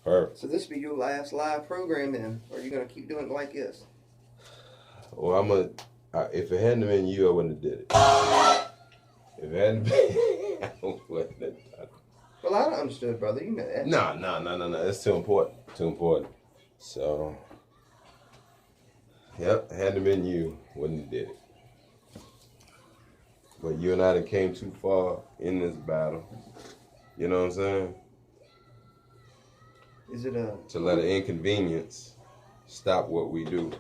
Perfect. So this will be your last live program then, or are you gonna keep doing it like this? Well, if it hadn't been you, I wouldn't have did it. If it hadn't been, I wouldn't have done it. Well, I understood, brother. You know that. No. It's too important. Too important. So, yep, hadn't been you, wouldn't have did it. But you and I done came too far in this battle. You know what I'm saying? Is it to let an inconvenience stop what we do?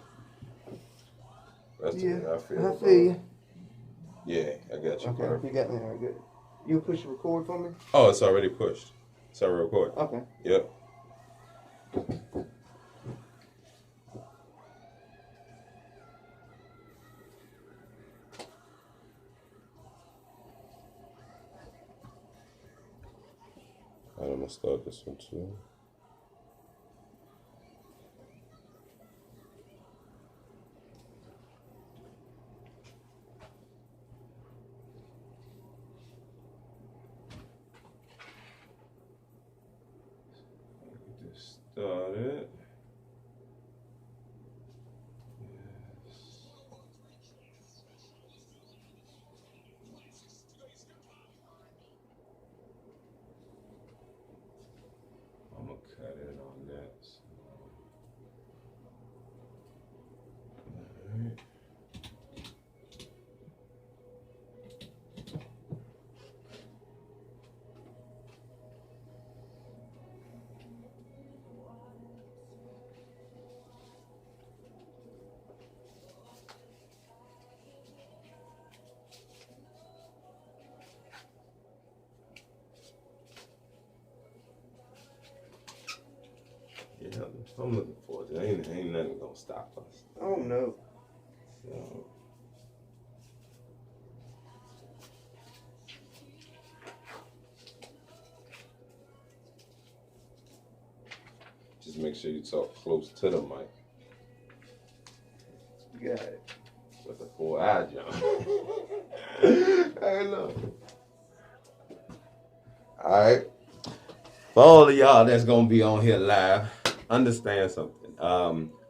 That's the way I feel. I feel you. Yeah, I got you. Okay, Perfect. you got me. All right, good. You push record for me? Oh, it's already pushed. It's already recorded. Okay. Yep. I'm gonna start this one too. Get this started. I'm gonna cut it on that. All right. Yeah, I'm looking forward to it. Ain't nothing gonna stop us. Oh no. So, just make sure you talk close to the mic. You got it. With a full eye jump. Hey, look. All right. For all of y'all that's gonna be on here live, understand something.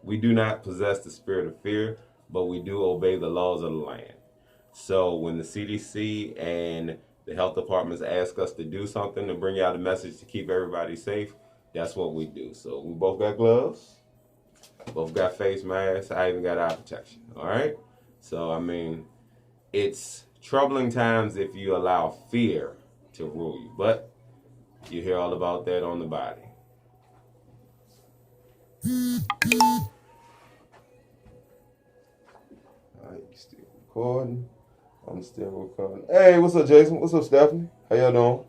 We do not possess the spirit of fear, but we do obey the laws of the land. So when the CDC and the health departments ask us to do something to bring out a message to keep everybody safe, that's what we do. So we both got gloves, both got face masks. I even got eye protection. All right. So I mean, it's troubling times if you allow fear to rule you, but you hear all about that on the body. All right, you still recording? I'm still recording. Hey, what's up, Jason? What's up, Stephanie? How y'all doing?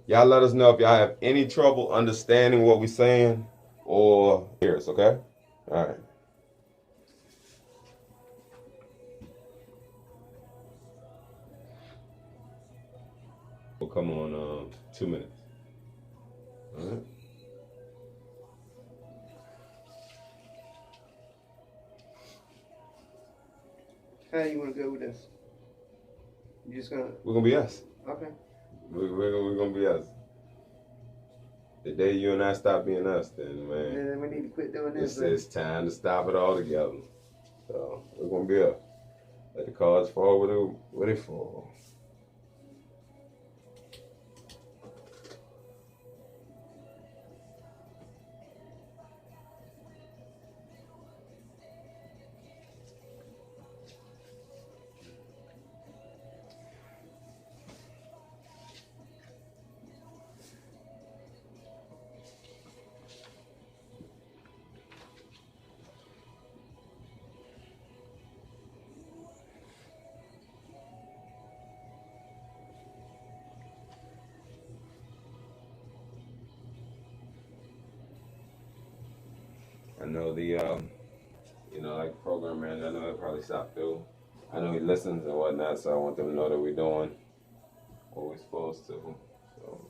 Y'all let us know if y'all have any trouble understanding what we're saying or hear us, okay? All right. We'll come on 2 minutes. All right. How you want to go with this? You just gonna? We're gonna be us. Okay. We're gonna be us. The day you and I stop being us, then man, Then we need to quit doing this. it's time to stop it all together. So we're gonna be us. Let the cards fall where they fall. I know like program manager, I know he'll probably stop through. I know he listens and whatnot, so I want them to know that we're doing what we're supposed to. So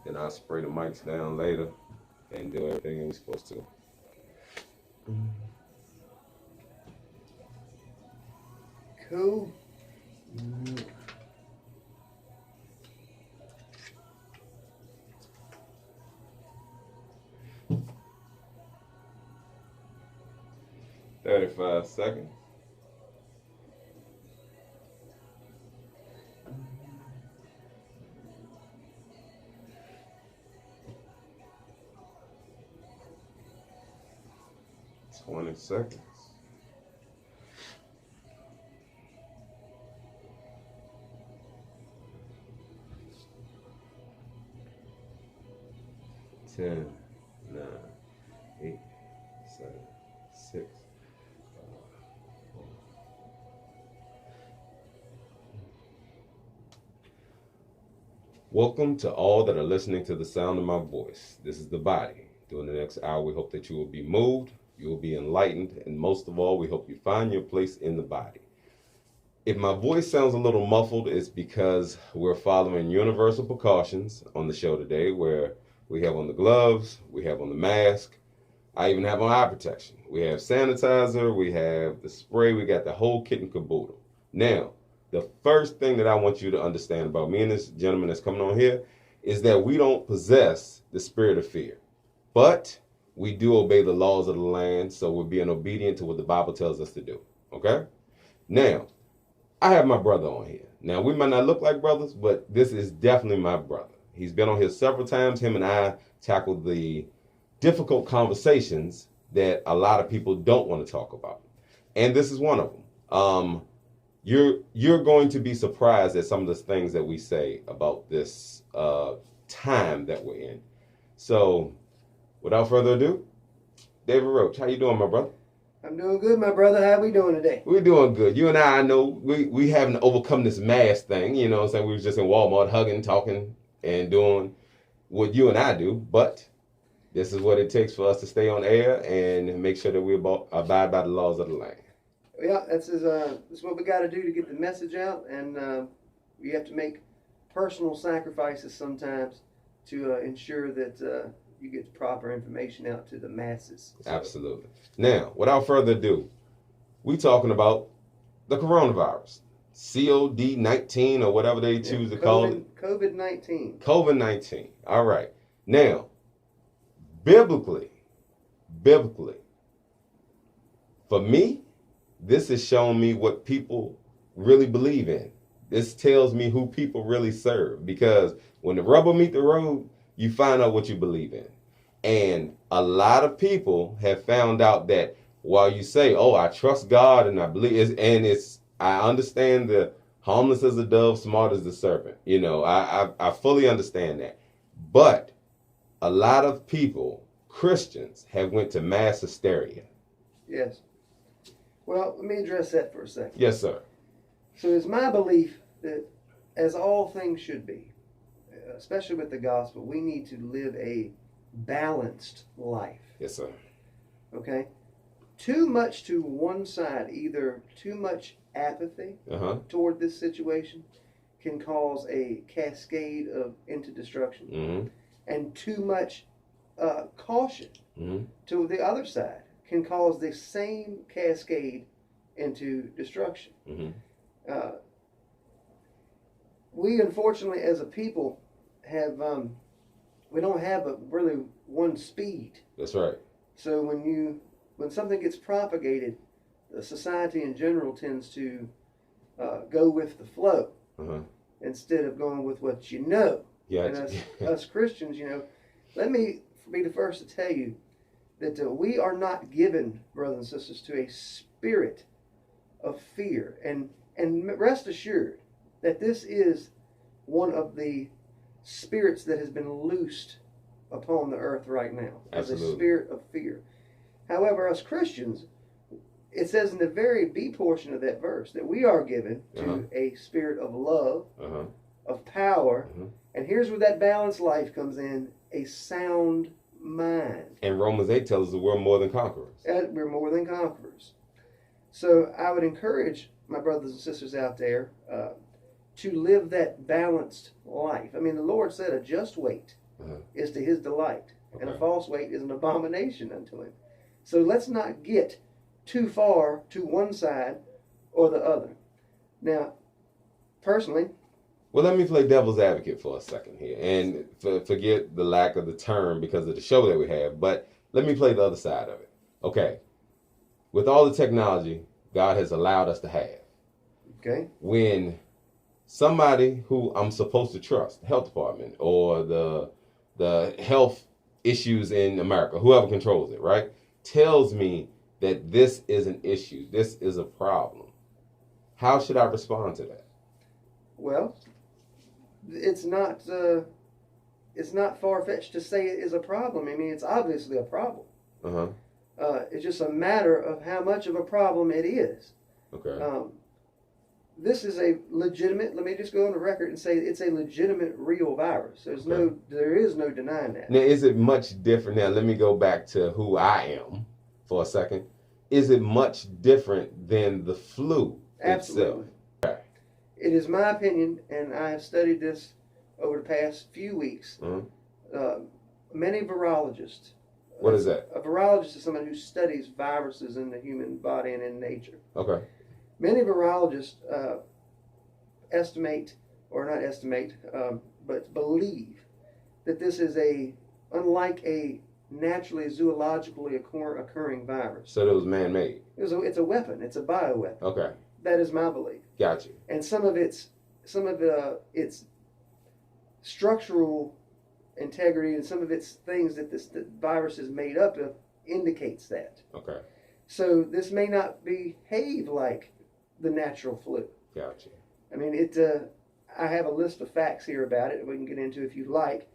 then I'll spray the mics down later and do everything we're supposed to. Cool. 35 seconds. Seconds. 10, 9, 8, 7, 6, 5, 4. Welcome to all that are listening to the sound of my voice. This is the body. During the next hour, we hope that you will be moved, you will be enlightened, and most of all, we hope you find your place in the body. If my voice sounds a little muffled, it's because we're following universal precautions on the show today, where we have on the gloves, we have on the mask, I even have on eye protection. We have sanitizer, we have the spray, we got the whole kit and caboodle. Now, the first thing that I want you to understand about me and this gentleman that's coming on here is that we don't possess the spirit of fear, but we do obey the laws of the land, so we're being obedient to what the Bible tells us to do, okay? Now, I have my brother on here. Now, we might not look like brothers, but this is definitely my brother. He's been on here several times. Him and I tackled the difficult conversations that a lot of people don't want to talk about. And this is one of them. You're going to be surprised at some of the things that we say about this time that we're in. So, without further ado, David Roach, how you doing, my brother? I'm doing good, my brother. How we doing today? We're doing good. You and I know we haven't overcome this mask thing. You know what I'm saying? We was just in Walmart hugging, talking, and doing what you and I do. But this is what it takes for us to stay on air and make sure that we abide by the laws of the land. Yeah, that's what we got to do to get the message out. And we have to make personal sacrifices sometimes to ensure that you get the proper information out to the masses. So. Absolutely. Now, without further ado, we talking about the coronavirus, COVID-19 or whatever they choose to call it. COVID-19. COVID-19. All right. Now, biblically, for me, this has shown me what people really believe in. This tells me who people really serve, because when the rubber meets the road, you find out what you believe in. And a lot of people have found out that while you say, oh, I trust God and I believe, I understand the harmless as a dove, smart as the serpent. You know, I fully understand that. But a lot of people, Christians, have went to mass hysteria. Yes. Well, let me address that for a second. Yes, sir. So it's my belief that, as all things should be, especially with the gospel, we need to live a balanced life. Yes, sir. Okay? Too much to one side, either too much apathy toward this situation can cause a cascade into destruction. And too much caution to the other side can cause the same cascade into destruction. We, unfortunately, as a people, have we don't have a really one speed. That's right. So when something gets propagated, the society in general tends to go with the flow instead of going with what you know. Yeah. And us Christians, you know, let me be the first to tell you that we are not given, brothers and sisters, to a spirit of fear. And rest assured that this is one of the spirits that has been loosed upon the earth right now. Absolutely. As a spirit of fear. However, us Christians, it says in the very B portion of that verse that we are given to a spirit of love, of power, and here's where that balanced life comes in, a sound mind. And Romans 8 tells us that we're more than conquerors. We're more than conquerors. So I would encourage my brothers and sisters out there to live that balanced life. I mean, the Lord said a just weight is to his delight, and a false weight is an abomination unto him. So let's not get too far to one side or the other. Now, personally... Well, let me play devil's advocate for a second here, and forget the lack of the term because of the show that we have, but let me play the other side of it. Okay, with all the technology God has allowed us to have, okay, when somebody who I'm supposed to trust, the health department or the health issues in America, whoever controls it, right, tells me that this is an issue, this is a problem, how should I respond to that? Well, it's not far-fetched to say it is a problem. I mean, it's obviously a problem. It's just a matter of how much of a problem it is. Okay. This is a legitimate, let me just go on the record and say it's a legitimate real virus. There is no denying that. Now, is it much different? Now, let me go back to who I am for a second. Is it much different than the flu Absolutely. itself? Okay. It is my opinion, and I have studied this over the past few weeks. Many virologists. What is that? A virologist is someone who studies viruses in the human body and in nature. Okay. Many virologists but believe that this is unlike a naturally zoologically occurring virus. So it was man-made. It's a weapon. It's a bioweapon. Okay. That is my belief. Gotcha. And some of its structural integrity and some of its things that the virus is made up of indicates that. Okay. So this may not behave like the natural flu. Gotcha. I mean, I have a list of facts here about it we can get into if you like,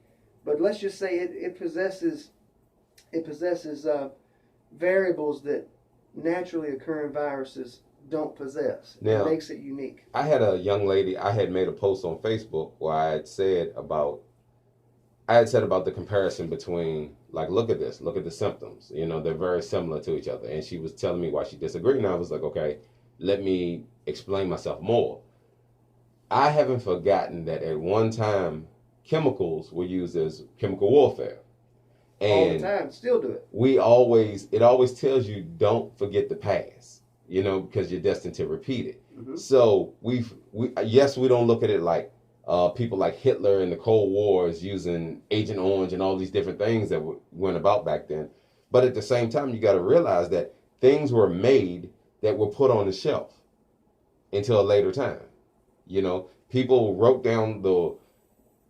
but let's just say it possesses variables that naturally occurring viruses don't possess. Now, it makes it unique. I had a young lady, I had made a post on Facebook where I had said about the comparison between, like, look at this, look at the symptoms. You know, they're very similar to each other. And she was telling me why she disagreed. And I was like, okay, let me explain myself more. I haven't forgotten that at one time, chemicals were used as chemical warfare. And all the time, still do it. It always tells you don't forget the past, you know, because you're destined to repeat it. Mm-hmm. So we don't look at it like people like Hitler in the Cold Wars using Agent Orange and all these different things that went about back then. But at the same time, you got to realize that things were made that were put on the shelf until a later time. You know, people wrote down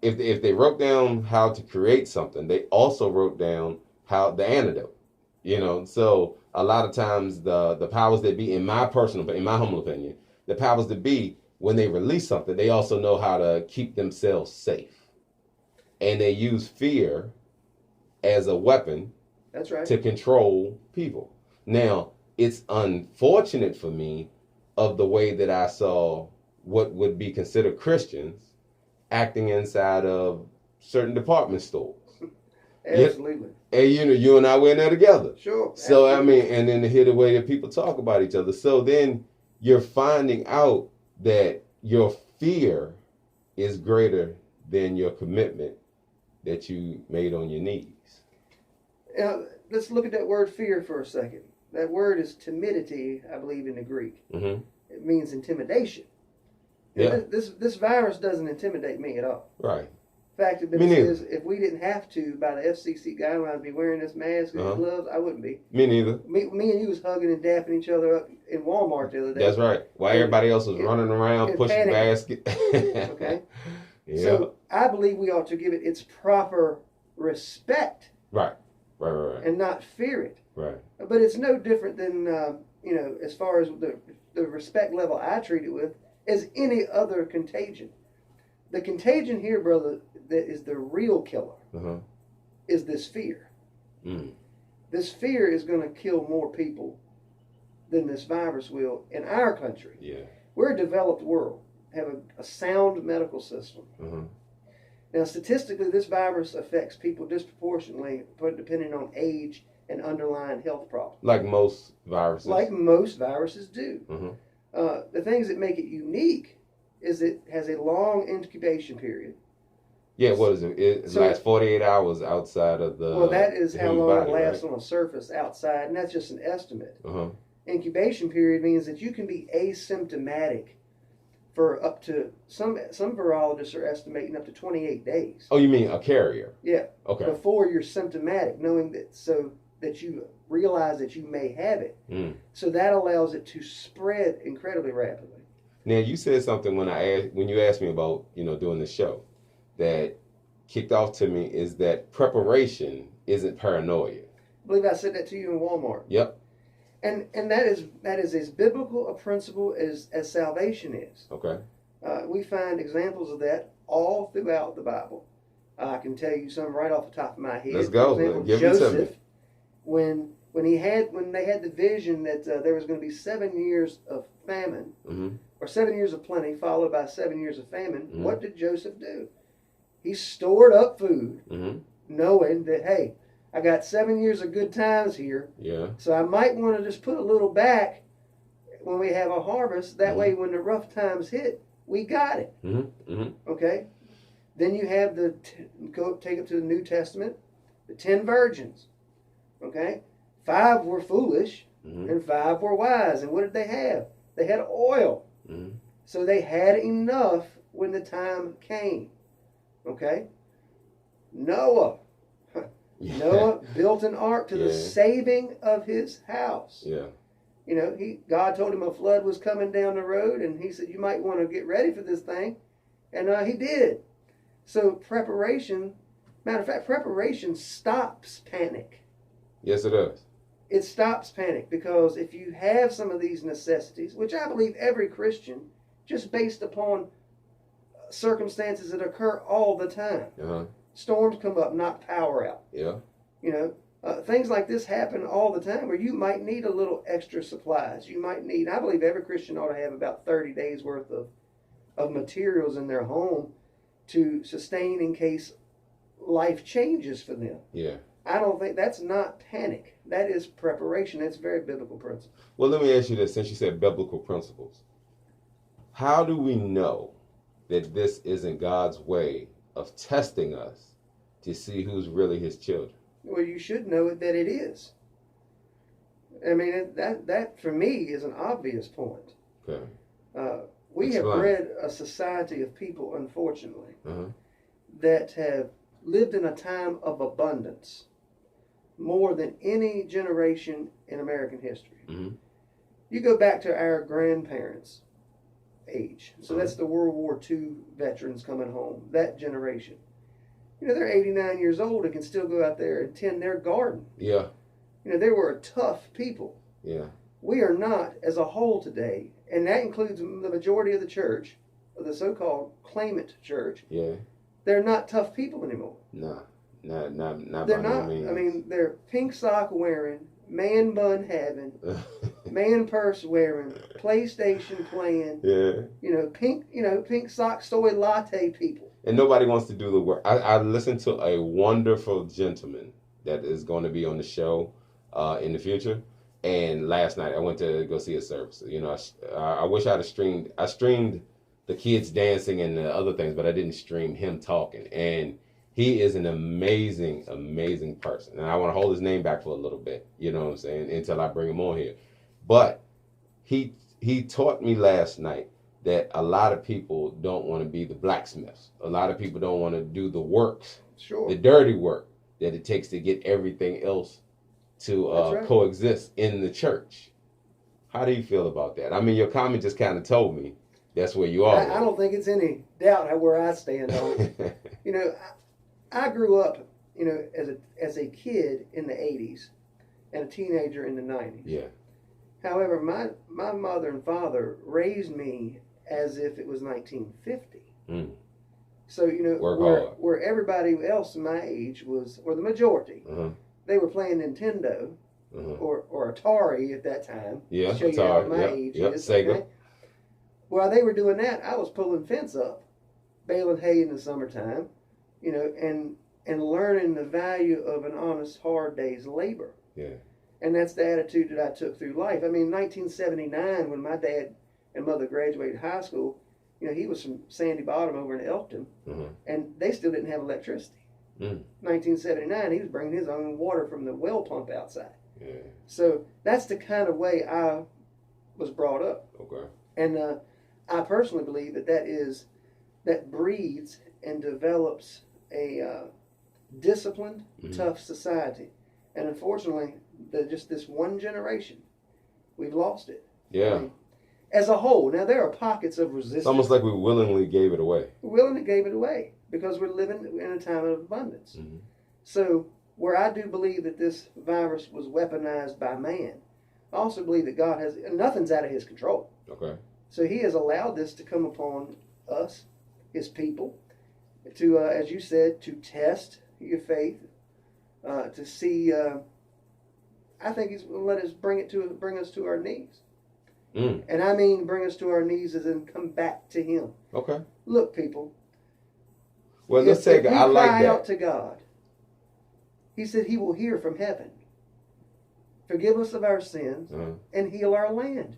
if they wrote down how to create something, they also wrote down how the antidote. You know, so a lot of times the powers that be, in my humble opinion, the powers that be, when they release something, they also know how to keep themselves safe. And they use fear as a weapon. That's right. To control people. Now, it's unfortunate for me of the way that I saw what would be considered Christians acting inside of certain department stores. Absolutely. And you and I were in there together. Sure. So absolutely. I mean, and then to hear the way that people talk about each other. So then you're finding out that your fear is greater than your commitment that you made on your knees. Now, let's look at that word fear for a second. That word is timidity, I believe, in the Greek. Mm-hmm. It means intimidation. Yeah. This virus doesn't intimidate me at all. Right. Fact of the matter is, if we didn't have to, by the FCC guidelines, be wearing this mask and gloves, I wouldn't be. Me neither. Me and you was hugging and dapping each other up in Walmart the other day. That's right. While everybody else was running around, pushing baskets. Okay. Yeah. So I believe we ought to give it its proper respect. Right. And not fear it. Right. But it's no different than, as far as the respect level I treat it with, as any other contagion. The contagion here, brother, that is the real killer, is this fear. Mm. This fear is going to kill more people than this virus will in our country. Yeah. We're a developed world, have a sound medical system. Mm-hmm. Now, statistically, this virus affects people disproportionately, depending on age and underlying health problems. Like most viruses. Like most viruses do. Mm-hmm. The things that make it unique is it has a long incubation period. Yeah, what is it? It lasts 48 hours outside of the. Well, that is how long it lasts right? on a surface outside, and that's just an estimate. Uh-huh. Incubation period means that you can be asymptomatic for up to some virologists are estimating up to 28 days. Oh, you mean a carrier? Yeah. Okay. Before you're symptomatic, knowing that so that you realize that you may have it. So that allows it to spread incredibly rapidly. Now you said something when you asked me about doing the show that kicked off to me is that preparation isn't paranoia. I believe I said that to you in Walmart. Yep. And that is as biblical a principle as salvation is. Okay. We find examples of that all throughout the Bible. I can tell you some right off the top of my head. Let's go. For example, Give Joseph, it to me. when they had the vision that there was going to be 7 years of famine, or 7 years of plenty followed by 7 years of famine, what did Joseph do? He stored up food, knowing that, hey, I got 7 years of good times here. Yeah. So I might want to just put a little back when we have a harvest. That way, when the rough times hit, we got it. Okay. Then you have go take it to the New Testament, the 10 virgins. Okay, 5 were foolish and 5 were wise. And what did they have? They had oil. So they had enough when the time came. Okay. Noah built an ark to the saving of his house. Yeah. God told him a flood was coming down the road, and he said, you might want to get ready for this thing. And he did. So preparation stops panic. Yes, it does. It stops panic because if you have some of these necessities, which I believe every Christian, just based upon circumstances that occur all the time. Storms come up, knock power out. Yeah. Things like this happen all the time where you might need a little extra supplies. You might need, I believe every Christian ought to have about 30 days worth of materials in their home to sustain in case life changes for them. Yeah. I don't think that's not panic. That is preparation. That's a very biblical principle. Well, let me ask you this, since you said biblical principles. How do we know that this isn't God's way of testing us to see who's really his children? Well, you should know that it is. I mean, that for me is an obvious point. Okay. We have bred a society of people, unfortunately, that have lived in a time of abundance more than any generation in American history. You go back to our grandparents' age. So that's the World War II veterans coming home, that generation. They're 89 years old and can still go out there and tend their garden. Yeah. They were tough people. Yeah. We are not as a whole today, and that includes the majority of the church, of the so-called claimant church. Yeah. They're not tough people anymore. No. Not they're by not. no means. I mean, they're pink sock wearing, man bun having, man purse wearing, PlayStation playing. Yeah. Pink sock soy latte people. And nobody wants to do the work. I listened to a wonderful gentleman that is going to be on the show in the future. And last night I went to go see his service. I wish I'd have streamed. I streamed the kids dancing and the other things, but I didn't stream him talking. And he is an amazing, amazing person. And I want to hold his name back for a little bit, you know what I'm saying, until I bring him on here. But he taught me last night that a lot of people don't want to be the blacksmiths. A lot of people don't want to do the works, the dirty work that it takes to get everything else to coexist in the church. How do you feel about that? I mean, your comment just kind of told me that's where you are. I don't think it's any doubt where I stand on it. I grew up, as a kid in the 80s and a teenager in the 90s. Yeah. However, my mother and father raised me as if it was 1950. So, where everybody else my age was, or the majority, they were playing Nintendo or Atari at that time. Yeah, show you how my age is. Sega. Okay? While they were doing that, I was pulling fence up, baling hay in the summertime, and learning the value of an honest, hard day's labor. Yeah. And that's the attitude that I took through life. I mean, 1979, when my dad and mother graduated high school, he was from Sandy Bottom over in Elkton, and they still didn't have electricity. 1979, he was bringing his own water from the well pump outside. So that's the kind of way I was brought up. Okay. And I personally believe that breeds and develops a disciplined, tough society. And unfortunately, just this one generation, we've lost it. Yeah. I mean, as a whole. Now, there are pockets of resistance. It's almost like we willingly gave it away. We willingly gave it away because we're living in a time of abundance. So, where I do believe that this virus was weaponized by man, I also believe that God has, nothing's out of his control. Okay. So he has allowed this to come upon us, his people, to, as you said, to test your faith, to see. I think he's going to let us bring us to our knees, and I mean bring us to our knees as in come back to Him. Okay. Look, people. Well, let's take. I like that. Cry out to God. He said He will hear from heaven, forgive us of our sins, and heal our land.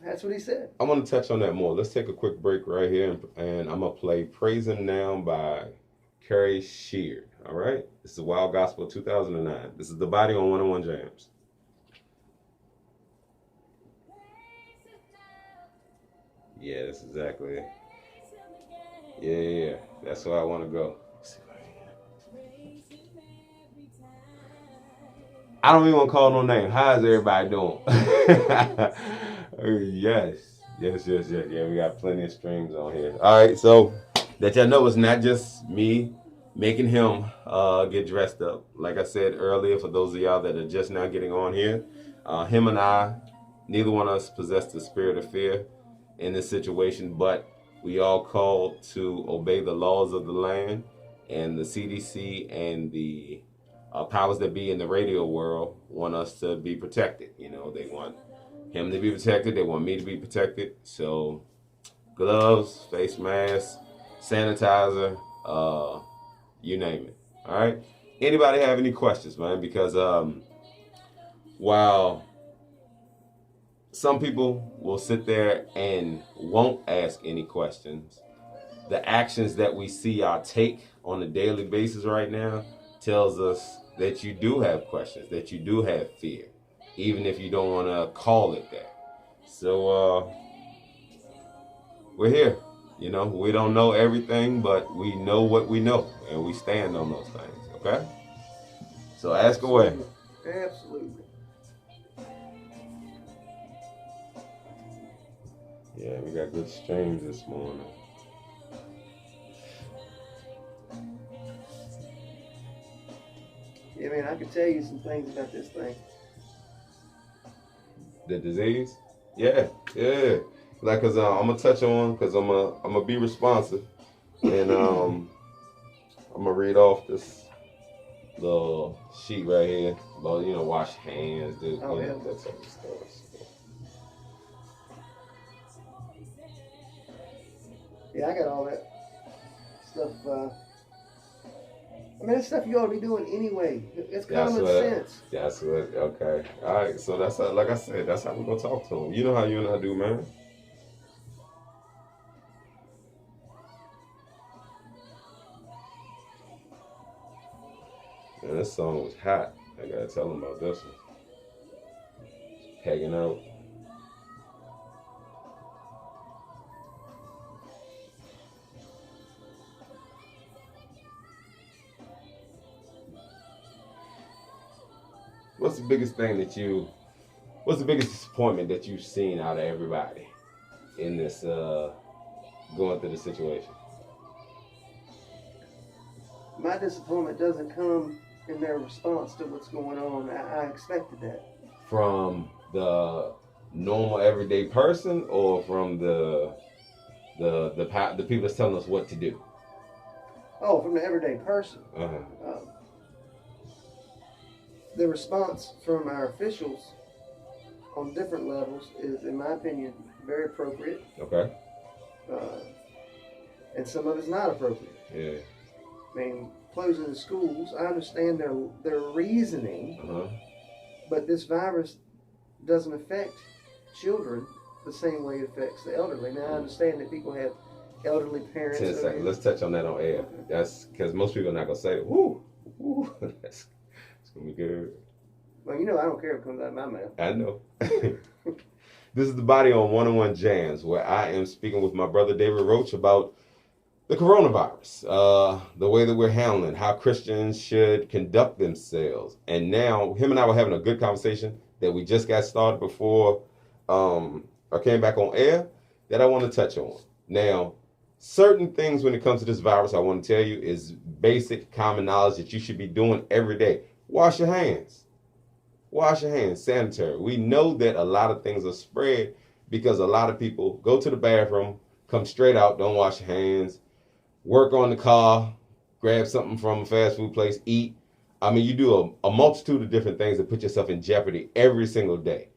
That's what he said. I want to touch on that more. Let's take a quick break right here, and I'm going to play Praise Him Now by Carrie Sheard. All right? This is Wild Gospel 2009. This is The Body on 101 Jams. Yeah, that's exactly it. Yeah. That's where I want to go. I don't even want to call no name. How's everybody doing? Yes. Yeah, we got plenty of streams on here. All right, so that y'all know it's not just me making him get dressed up. Like I said earlier, for those of y'all that are just now getting on here, him and I, neither one of us possess the spirit of fear in this situation, but we all called to obey the laws of the land, and the CDC and the powers that be in the radio world want us to be protected. You know, they want him to be protected. They want me to be protected. So gloves, face mask, sanitizer, you name it. All right. Anybody have any questions, man? Because while some people will sit there and won't ask any questions, the actions that we see y'all take on a daily basis right now tells us that you do have questions, that you do have fear, even if you don't want to call it that. So we're here. You know, we don't know everything, but we know what we know, and we stand on those things. Okay? So ask away. Absolutely. Yeah, we got good streams this morning. Yeah, man, I could tell you some things about this thing. The disease? Yeah. Like, cause I'm gonna touch on, cause I'm gonna be responsive, and I'm gonna read off this little sheet right here about, wash hands, that type of stuff. Yeah, I got all that stuff. I mean, that's stuff you ought to be doing anyway. It's common sense. That's what. Okay. All right. So that's how, like I said, that's how we're gonna talk to him. You know how you and I do, man. Man, this song was hot. I gotta tell him about this one. Pegging out. What's the biggest disappointment that you've seen out of everybody in this going through the situation? My disappointment doesn't come in their response to what's going on. I expected that. From the normal everyday person, or from the people that's telling us what to do? Oh, from the everyday person. The response from our officials on different levels is, in my opinion, very appropriate. Okay. And some of it's not appropriate. Yeah. I mean, closing the schools, I understand their reasoning, but this virus doesn't affect children the same way it affects the elderly. Now, I understand that people have elderly parents. 10 seconds. Let's touch on that on air. That's because most people are not going to say, woo, it's going to be good. Well, I don't care if it comes out of my mouth. I know. This is the Body on 101 Jams, where I am speaking with my brother David Roach about the coronavirus, the way that we're handling, how Christians should conduct themselves. And now, him and I were having a good conversation that we just got started before I came back on air that I want to touch on. Now, certain things when it comes to this virus, I want to tell you is basic common knowledge that you should be doing every day. Wash your hands. Wash your hands, sanitary. We know that a lot of things are spread because a lot of people go to the bathroom, come straight out, don't wash your hands, work on the car, grab something from a fast food place, eat. I mean, you do a multitude of different things that put yourself in jeopardy every single day.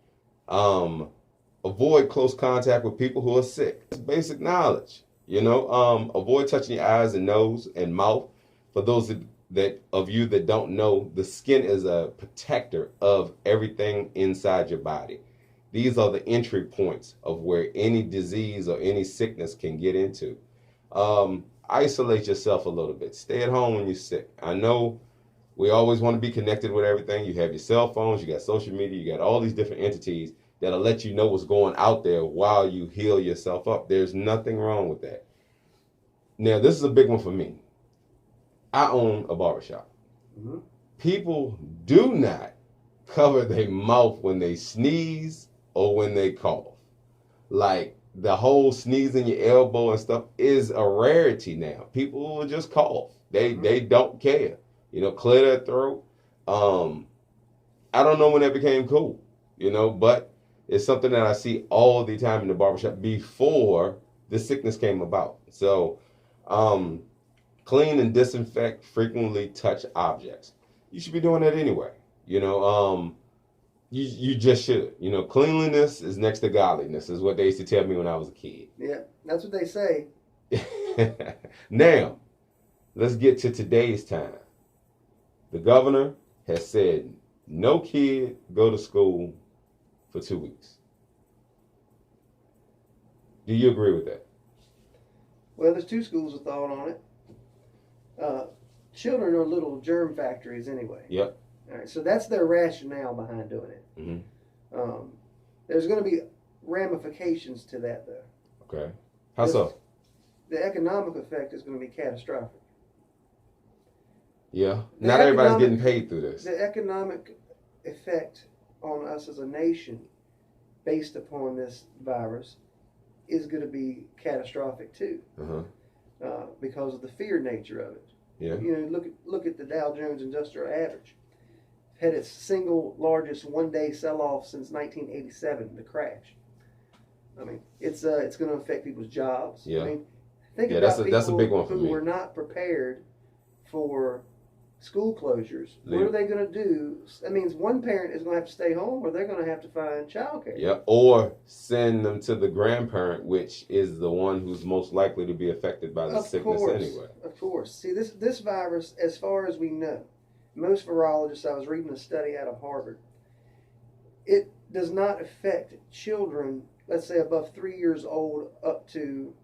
Avoid close contact with people who are sick. It's basic knowledge. Avoid touching your eyes and nose and mouth. For those that of you that don't know, the skin is a protector of everything inside your body. These are the entry points of where any disease or any sickness can get into. Isolate yourself a little bit. Stay at home when you're sick. I know we always want to be connected with everything. You have your cell phones, you got social media, you got all these different entities that'll let you know what's going out there while you heal yourself up. There's nothing wrong with that. Now, this is a big one for me. I own a barbershop. Mm-hmm. People do not cover their mouth when they sneeze or when they cough. Like, the whole sneezing your elbow and stuff is a rarity now. People will just cough. They don't care. Clear their throat. I don't know when that became cool, but it's something that I see all the time in the barbershop before the sickness came about. So, clean and disinfect frequently touch objects. You should be doing that anyway. You just should. Cleanliness is next to godliness, is what they used to tell me when I was a kid. Yeah, that's what they say. Now, let's get to today's time. The governor has said no kid go to school for 2 weeks. Do you agree with that? Well, there's two schools of thought on it. Children are little germ factories anyway. Yep. All right, so that's their rationale behind doing it. Mm-hmm. There's going to be ramifications to that, though. Okay. How so? The economic effect is going to be catastrophic. Yeah. Not everybody's getting paid through this. The economic effect on us as a nation based upon this virus is going to be catastrophic too. Because of the fear nature of it. Yeah. Look at the Dow Jones Industrial Average. Had its single largest one-day sell-off since 1987, the crash. I mean, it's going to affect people's jobs. Yeah. I mean, think about people that's a big one for who me. were not prepared for school closures. What are they going to do? That means one parent is going to have to stay home, or they're going to have to find childcare. Yeah, or send them to the grandparent, which is the one who's most likely to be affected by the sickness anyway. Of course. See, this virus, as far as we know, most virologists, I was reading a study out of Harvard, it does not affect children, let's say above 3 years old up to,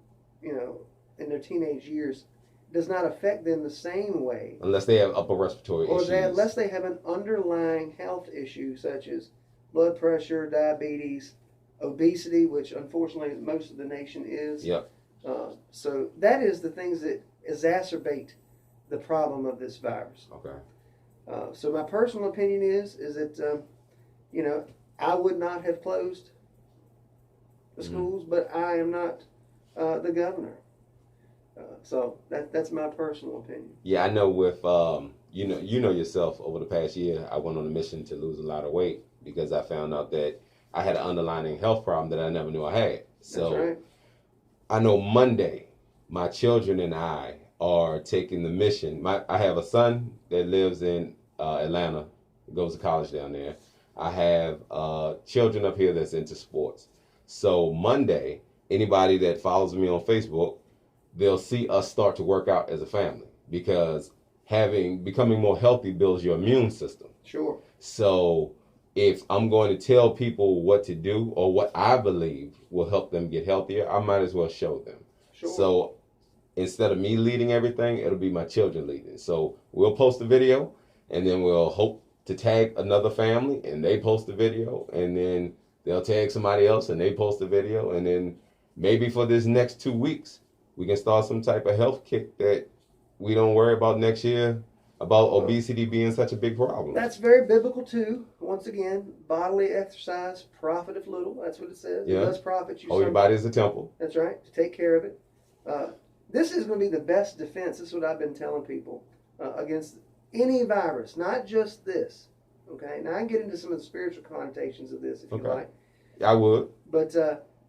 in their teenage years, does not affect them the same way. Unless they have upper respiratory issues. Unless they have an underlying health issue such as blood pressure, diabetes, obesity, which unfortunately most of the nation is. Yep. So that is the things that exacerbate the problem of this virus. Okay. So my personal opinion is that, I would not have closed the schools, but I am not the governor. So that's my personal opinion. Yeah, I know with, you know yourself, over the past year, I went on a mission to lose a lot of weight because I found out that I had an underlying health problem that I never knew I had. So that's right. I know Monday, my children and I are taking the mission. I have a son that lives in Atlanta, goes to college down there. I have children up here that's into sports. So Monday, anybody that follows me on Facebook, they'll see us start to work out as a family because becoming more healthy builds your immune system. Sure. So if I'm going to tell people what to do or what I believe will help them get healthier, I might as well show them. Sure. So instead of me leading everything, it'll be my children leading. So we'll post a video and then we'll hope to tag another family and they post a video and then They'll tag somebody else and they post a video, and then maybe for this next 2 weeks, we can start some type of health kick that we don't worry about next year about obesity being such a big problem. That's very biblical too. Once again, bodily exercise profiteth little. That's what it says. Yeah. It does profit you. Your body is a temple. That's right. To take care of it. This is going to be the best defense. This is what I've been telling people against any virus, not just this. Okay. Now I can get into some of the spiritual connotations of this if you like. I would. But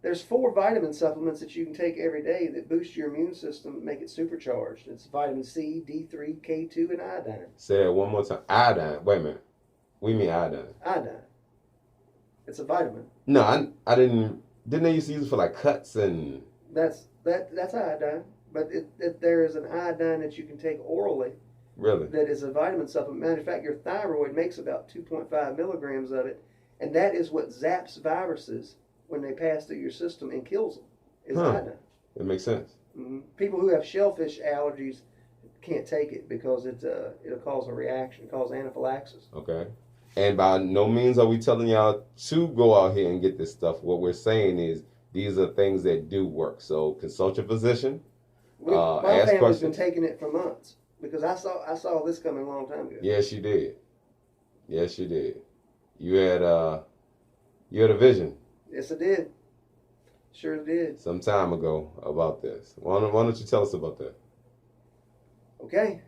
there's 4 vitamin supplements that you can take every day that boost your immune system, make it supercharged. It's vitamin C, D3, K2, and iodine. Say that one more time. Iodine. Wait a minute. What do you mean iodine? Iodine. It's a vitamin. No, I didn't. Didn't they used to use it for like cuts and? That's iodine. But there is an iodine that you can take orally. Really? That is a vitamin supplement. Matter of fact, your thyroid makes about 2.5 milligrams of it, and that is what zaps viruses when they pass through your system and kills them. Is iodine. That makes sense. Mm-hmm. People who have shellfish allergies can't take it because it'll cause a reaction, cause anaphylaxis. Okay. And by no means are we telling y'all to go out here and get this stuff. What we're saying is these are things that do work. So consult your physician. My family's been taking it for months because I saw this coming a long time ago. Yes, you did. Yes, you did. You had a vision. Yes, I did. Sure did. Some time ago about this. Why don't you tell us about that? Okay.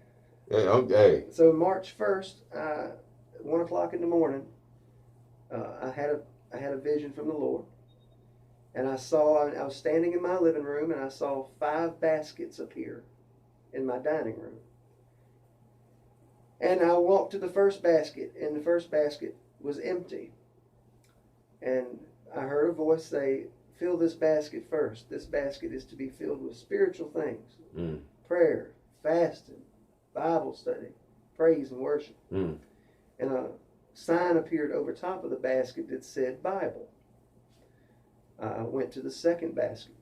Hey. So March 1st, 1 o'clock in the morning, I had a vision from the Lord, and I was standing in my living room, and I saw 5 baskets appear in my dining room. And I walked to the first basket, and the first basket was empty. And I heard a voice say, "Fill this basket first. This basket is to be filled with spiritual things, prayer, fasting, Bible study, praise and worship." And a sign appeared over top of the basket that said Bible. I went to the second basket,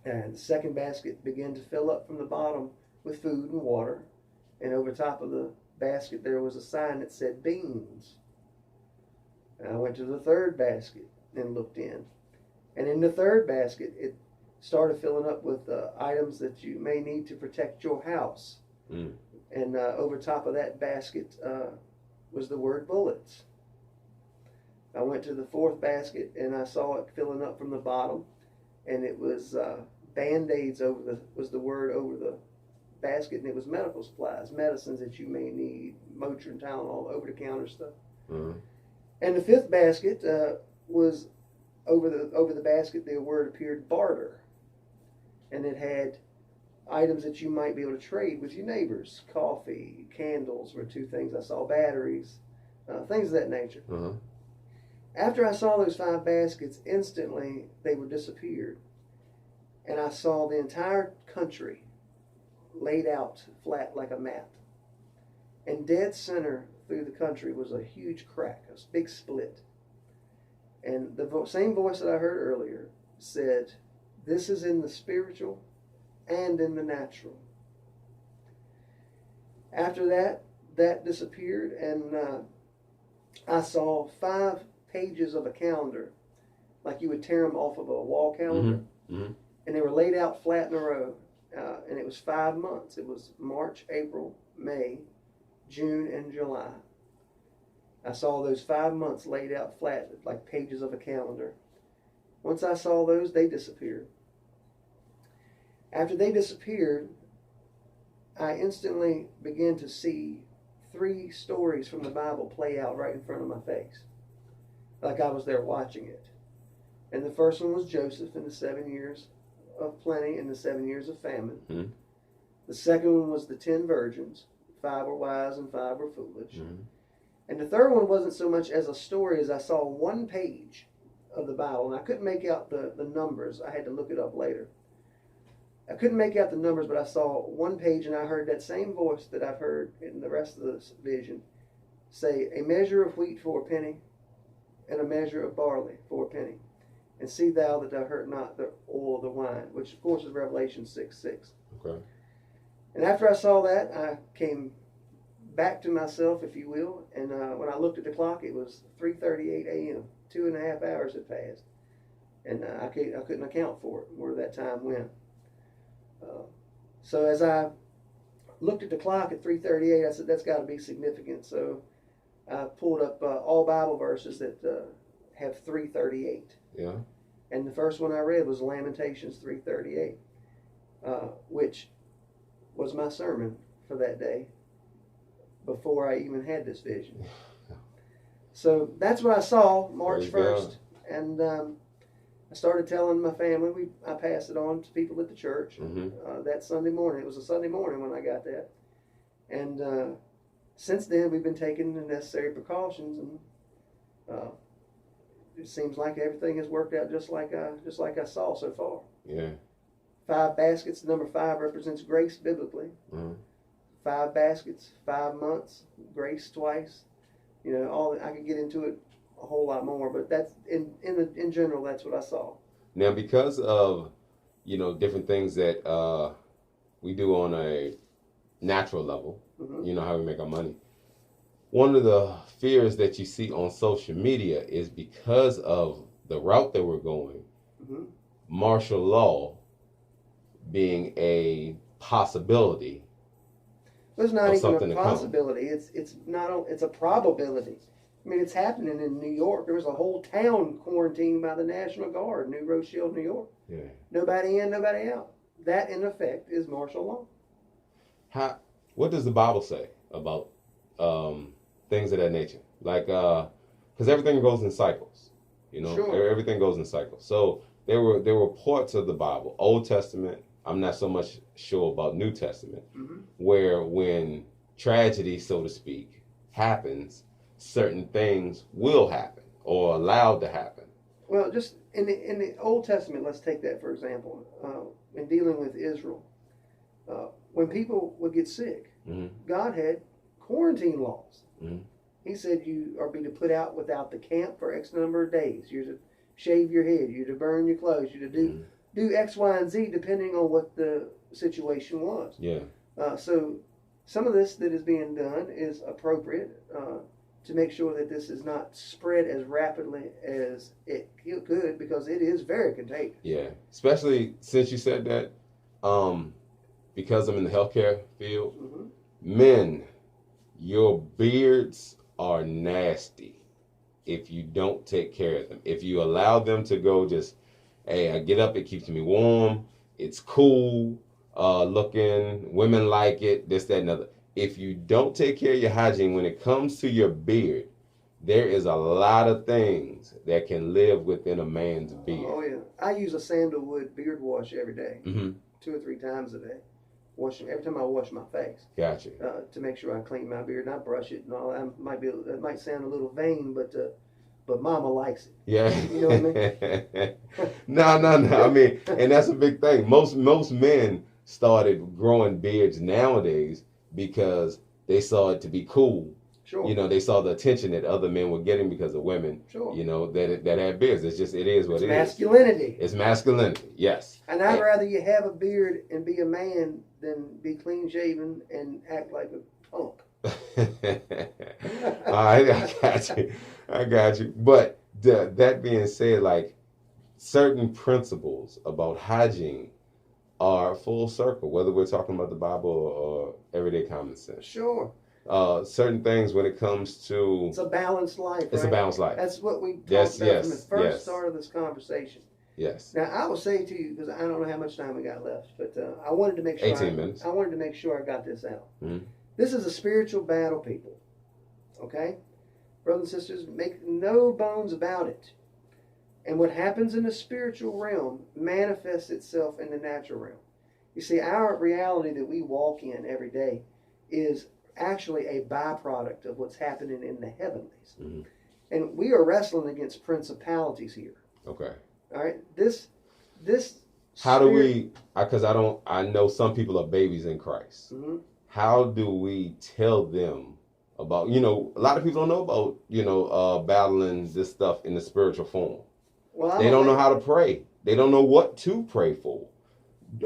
and the second basket began to fill up from the bottom with food and water. And over top of the basket there was a sign that said beans. And I went to the third basket and looked in. And in the third basket, it started filling up with items that you may need to protect your house. And over top of that basket was the word bullets. I went to the fourth basket and I saw it filling up from the bottom, and it was Band-Aids was the word over the basket, and it was medical supplies, medicines that you may need, Motrin, Tylenol, over-the-counter stuff. And the fifth basket was over the basket. The word appeared barter, and it had items that you might be able to trade with your neighbors. Coffee, candles were 2 things I saw, batteries, things of that nature. After I saw those 5 baskets, instantly they were disappeared. And I saw the entire country laid out flat like a map. And dead center through the country was a huge crack, a big split. And the same voice that I heard earlier said, "This is in the spiritual and in the natural." After that disappeared, and I saw 5 pages of a calendar, like you would tear them off of a wall calendar, and they were laid out flat in a row, and it was 5 months. It was March, April, May, June, and July. I saw those 5 months laid out flat like pages of a calendar. Once I saw those, they disappeared. After they disappeared, I instantly began to see 3 stories from the Bible play out right in front of my face, like I was there watching it. And the first one was Joseph in the 7 years of plenty and the 7 years of famine. The second one was the 10 virgins. 5 were wise and 5 were foolish. And the third one wasn't so much as a story as I saw 1 page of the Bible, and I couldn't make out the numbers. I had to look it up later. I couldn't make out the numbers, but I saw 1 page, and I heard that same voice that I've heard in the rest of this vision say, "A measure of wheat for a penny, and a measure of barley for a penny. And see thou that thou hurt not the oil of the wine," which of course is Revelation 6:6. Okay. And after I saw that, I came back to myself, if you will, and when I looked at the clock, it was 3:38 a.m., 2.5 hours had passed, and I couldn't account for it where that time went. So as I looked at the clock at 3:38, I said that's got to be significant. So I pulled up all Bible verses that have 3:38. Yeah. And the first one I read was Lamentations 3:38, which was my sermon for that day before I even had this vision. So that's what I saw March 1st. And I started telling my family. I passed it on to people at the church that Sunday morning. It was a Sunday morning when I got that. And since then, we've been taking the necessary precautions, and it seems like everything has worked out just like I saw so far. Yeah. 5 baskets. The number 5 represents grace biblically. 5 baskets, 5 months, grace twice. All I could get into it a whole lot more, but that's in general, that's what I saw. Now, because of different things that we do on a natural level, how we make our money. One of the fears that you see on social media is because of the route that we're going, martial law being a possibility. It's not even a possibility. It's a probability. I mean, it's happening in New York. There was a whole town quarantined by the National Guard, New Rochelle, New York. Yeah. Nobody in, nobody out. That, in effect, is martial law. What does the Bible say about things of that nature? Like, because everything goes in cycles. Sure. Everything goes in cycles. So there were parts of the Bible, Old Testament. I'm not so much sure about New Testament, where when tragedy, so to speak, happens, certain things will happen or allowed to happen. Well, just in the Old Testament, let's take that for example. In dealing with Israel, when people would get sick, God had quarantine laws. He said you are to put out without the camp for X number of days. You're to shave your head. You're to burn your clothes. You're to do X, Y, and Z depending on what the situation was. Yeah. So some of this that is being done is appropriate to make sure that this is not spread as rapidly as it could, because it is very contagious. Yeah, especially since you said that, because I'm in the healthcare field, men, your beards are nasty if you don't take care of them. If you allow them to go just, hey, I get up, it keeps me warm, it's cool looking, women like it, this, that, and other. If you don't take care of your hygiene when it comes to your beard, there is a lot of things that can live within a man's beard. Oh, yeah. I use a sandalwood beard wash every day, 2 or 3 times a day. Every time I wash my face. Gotcha. To make sure I clean my beard and I brush it and all. That might sound a little vain, but Mama likes it. Yeah. You know what I mean? No. I mean, and that's a big thing. Most men started growing beards nowadays because they saw it to be cool. Sure. They saw the attention that other men were getting because of women. Sure. That had beards. It is what it is. Masculinity. It's masculinity. Yes. And I'd rather you have a beard and be a man than be clean shaven and act like a punk. I got you. But that being said, like, certain principles about hygiene are full circle, whether we're talking about the Bible or everyday common sense. Sure. Certain things when it comes to... It's a balanced life, It's right? a balanced life. That's what we talked about from the first start of this conversation. Yes. Now, I will say to you, because I don't know how much time we got left, but I wanted to make sure 18 minutes. I wanted to make sure I got this out. This is a spiritual battle, people. Okay? Brothers and sisters, make no bones about it. And what happens in the spiritual realm manifests itself in the natural realm. You see, our reality that we walk in every day is actually a byproduct of what's happening in the heavenlies. And we are wrestling against principalities here. Okay. All right? This how do we, because I know some people are babies in Christ. How do we tell them about, a lot of people don't know about, battling this stuff in the spiritual form. Well, they don't know how to pray. They don't know what to pray for.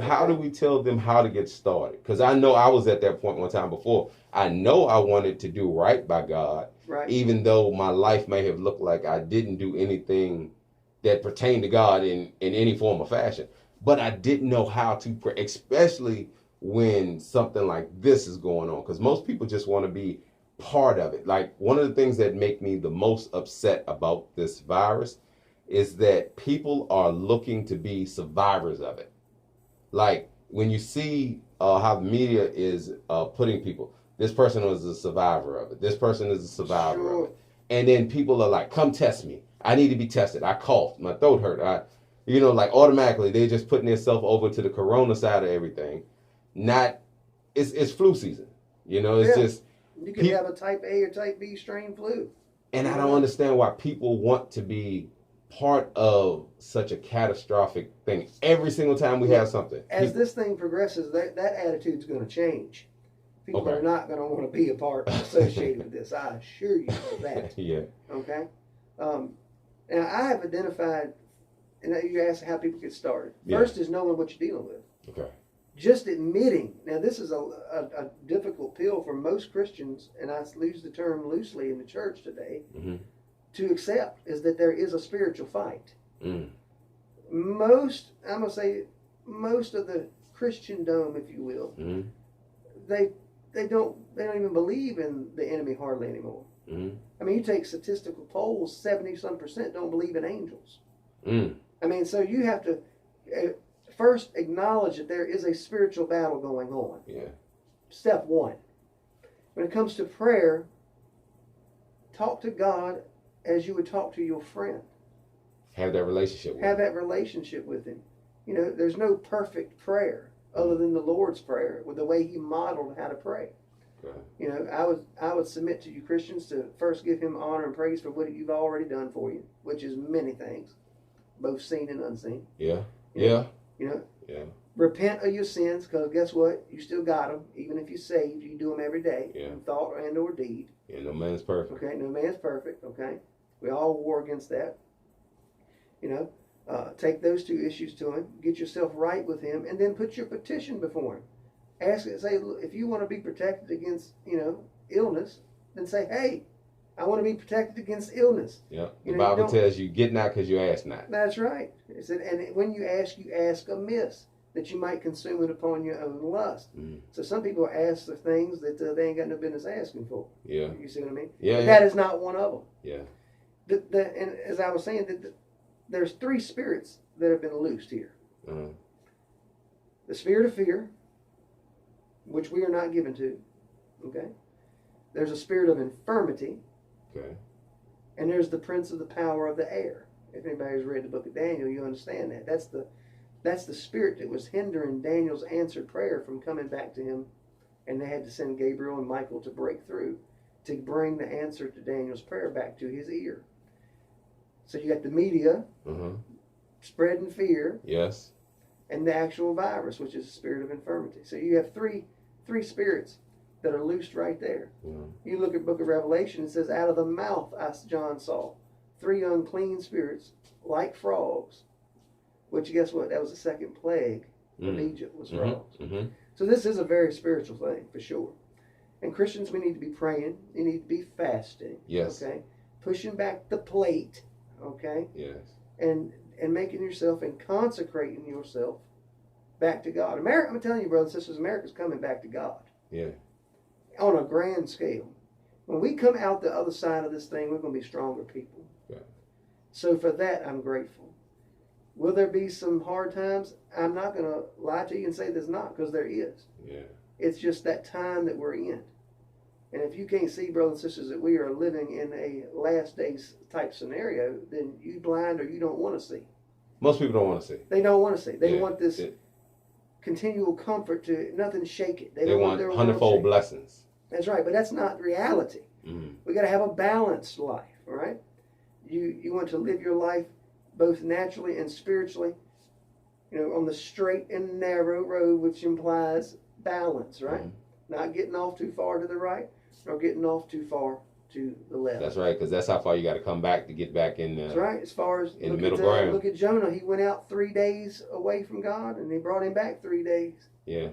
How do we tell them how to get started? Because I know I was at that point one time before. I know I wanted to do right by God, right. Even though my life may have looked like I didn't do anything that pertained to God in any form or fashion. But I didn't know how to pray, especially when something like this is going on, because most people just want to be part of it. Like, one of the things that make me the most upset about this virus is that people are looking to be survivors of it. Like, when you see how the media is putting people, this person was a survivor of it, this person is a survivor of it, and then people are like, come test me, I need to be tested, I coughed, my throat hurt, like automatically they're just putting themselves over to the corona side of everything. Not, it's flu season, it's just, you could have a type A or type B strain flu, and I don't understand why people want to be part of such a catastrophic thing every single time we have something. As this thing progresses, that attitude's going to change. People are not going to want to be a part associated with this. I assure you of that. Yeah. Okay. Now I have identified, and you asked how people get started. First is knowing what you're dealing with. Okay. Just admitting. Now this is a difficult pill for most Christians, and I use the term loosely in the church today. Mm-hmm. To accept is that there is a spiritual fight. I'm gonna say most of the Christendom, if you will, they don't even believe in the enemy hardly anymore. I mean, you take statistical polls, 70-some% don't believe in angels. I mean, so you have to first acknowledge that there is a spiritual battle going on. Yeah. Step one. When it comes to prayer, talk to God as you would talk to your friend. Have that relationship with him. Have that relationship with him. There's no perfect prayer other than the Lord's Prayer, with the way he modeled how to pray. Okay. I would submit to you Christians to first give him honor and praise for what you've already done for you, which is many things, both seen and unseen. Yeah. Yeah. Repent of your sins, because guess what? You still got them. Even if you're saved, you do them every day, in thought and or deed. Yeah, no man's perfect. Okay, no man's perfect, okay? We all war against that. Take those two issues to him, get yourself right with him, and then put your petition before him. Ask it, say, if you want to be protected against, illness, then say, hey, I want to be protected against illness. Yeah, the Bible tells you, get not because you ask not. That's right. It said, and when you ask amiss, that you might consume it upon your own lust. So some people ask the things that they ain't got no business asking for. Yeah. You see what I mean? Yeah. But that is not one of them. Yeah. And as I was saying, there's three spirits that have been loosed here. The spirit of fear, which we are not given to. Okay. There's a spirit of infirmity. Okay. And there's the prince of the power of the air. If anybody's read the book of Daniel, you understand that. That's the spirit that was hindering Daniel's answered prayer from coming back to him, and they had to send Gabriel and Michael to break through to bring the answer to Daniel's prayer back to his ear. So you got the media spreading fear. Yes. And the actual virus, which is the spirit of infirmity. So you have three spirits that are loosed right there. You look at the book of Revelation, it says, out of the mouth, John saw 3 unclean spirits like frogs, which guess what? That was the second plague of Egypt, was frogs. So this is a very spiritual thing, for sure. And Christians, we need to be praying. You need to be fasting. Yes. Okay? Pushing back the plate. Okay? Yes. And making yourself and consecrating yourself back to God. America, I'm telling you, brothers and sisters, America's coming back to God. Yeah. On a grand scale. When we come out the other side of this thing, we're going to be stronger people. Yeah. So for that, I'm grateful. Will there be some hard times? I'm not going to lie to you and say there's not, because there is. Yeah. It's just that time that we're in. And if you can't see, brothers and sisters, that we are living in a last days type scenario, then you blind or you don't want to see. Most people don't want to see. They don't want to see. They want this continual comfort to nothing shake it. They want hundredfold blessings. That's right, but that's not reality. We got to have a balanced life, all right? You want to live your life both naturally and spiritually, on the straight and narrow road, which implies balance, right? Not getting off too far to the right, nor getting off too far to the left. That's right, because that's how far you got to come back to get back in. That's right. As far as in the middle ground. Look at Jonah. He went out 3 days away from God, and He brought him back 3 days. Yeah.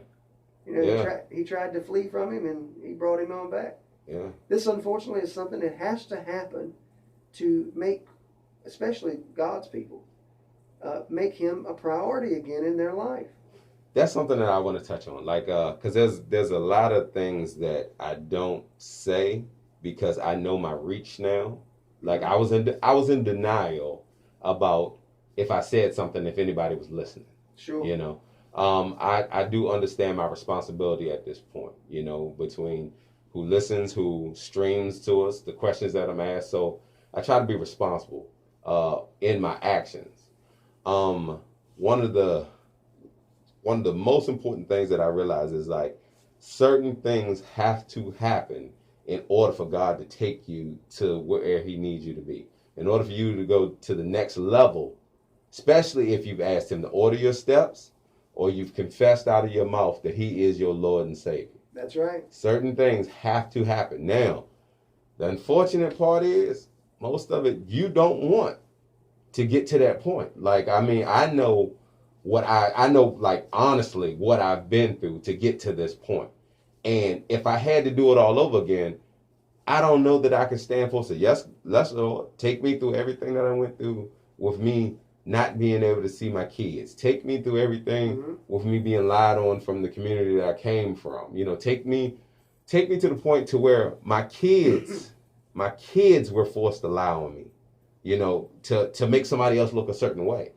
You know, he tried to flee from him, and he brought him on back. Yeah. This, unfortunately, is something that has to happen to make, especially God's people, make him a priority again in their life. That's something that I want to touch on, like, because there's a lot of things that I don't say because I know my reach now. Like, I was in denial about if I said something, if anybody was listening. Sure. You know, I do understand my responsibility at this point. You know, between who listens, who streams to us, the questions that I'm asked. So I try to be responsible in my actions. One of the most important things that I realize is, like, certain things have to happen in order for God to take you to where he needs you to be. In order for you to go to the next level, especially if you've asked him to order your steps or you've confessed out of your mouth that he is your Lord and Savior. That's right. Certain things have to happen. Now, the unfortunate part is, most of it you don't want to get to that point. Like, I mean, I know like, honestly, what I've been through to get to this point. And if I had to do it all over again, I don't know that I could stand for, say, yes, Lord, take me through everything that I went through with me not being able to see my kids. Take me through everything with me being lied on from the community that I came from. You know, take me to the point to where my kids were forced to lie on me, you know, to make somebody else look a certain way.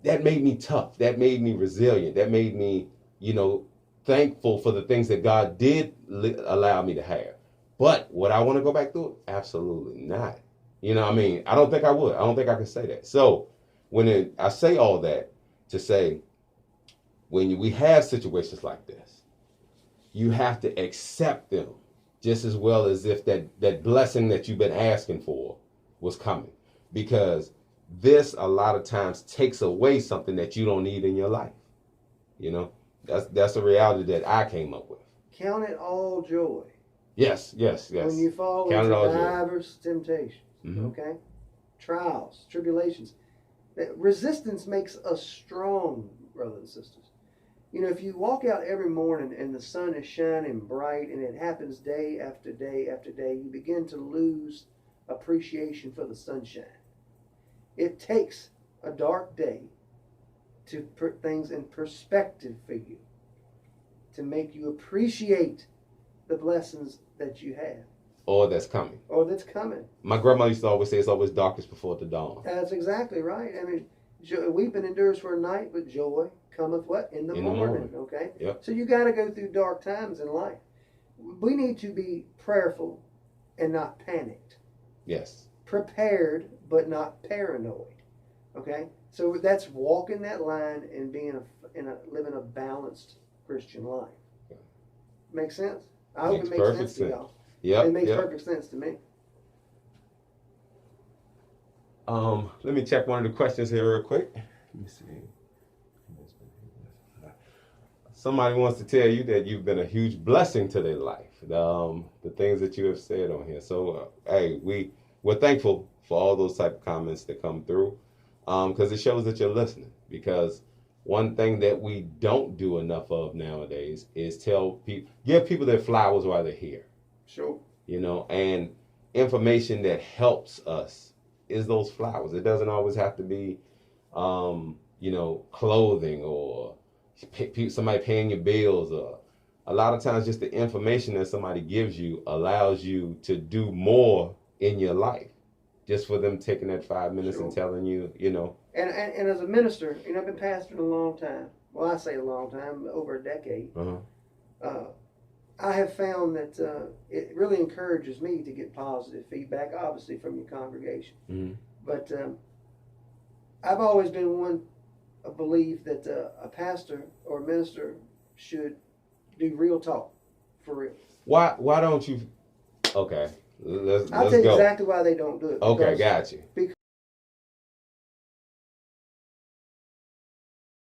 That made me tough. That made me resilient. That made me, you know, thankful for the things that God did allow me to have. But would I want to go back through it? Absolutely not. You know what I mean? I don't think I would. I don't think I can say that. So I say all that to say, when we have situations like this, you have to accept them just as well as if that blessing that you've been asking for was coming. Because this, a lot of times, takes away something that you don't need in your life. You know? That's a reality that I came up with. Count it all joy. Yes. When you fall into diverse temptations, okay? Trials, tribulations. Resistance makes us strong, brothers and sisters. You know, if you walk out every morning and the sun is shining bright and it happens day after day after day, you begin to lose appreciation for the sunshine. It takes a dark day to put things in perspective for you, to make you appreciate the blessings that you have. Or that's coming. My grandma used to always say, it's always darkest before the dawn. That's exactly right. I mean, weeping endures for a night, but joy cometh what? In the morning. Okay? Yep. So you got to go through dark times in life. We need to be prayerful and not panicked. Yes. Prepared, but not paranoid. Okay? So that's walking that line and living a balanced Christian life. Make sense? I hope it makes sense to y'all. Yep, it makes perfect sense to me. Let me check one of the questions here real quick. Let me see. Somebody wants to tell you that you've been a huge blessing to their life. The things that you have said on here. So, hey, we're thankful for all those type of comments that come through, because it shows that you're listening. Because one thing that we don't do enough of nowadays is give people their flowers while they're here. Sure. You know, and information that helps us is those flowers. It doesn't always have to be, you know, clothing or somebody paying your bills. Or a lot of times just the information that somebody gives you allows you to do more in your life. Just for them taking that 5 minutes and telling you, you know. And as a minister, you know, I've been pastoring a long time. Well, I say a long time, over a decade. I have found that it really encourages me to get positive feedback, obviously, from your congregation. But I've always been believe that a pastor or a minister should do real talk, for real. Why don't you? Okay. Let's I'll tell you go. exactly why they don't do it. Okay, got you.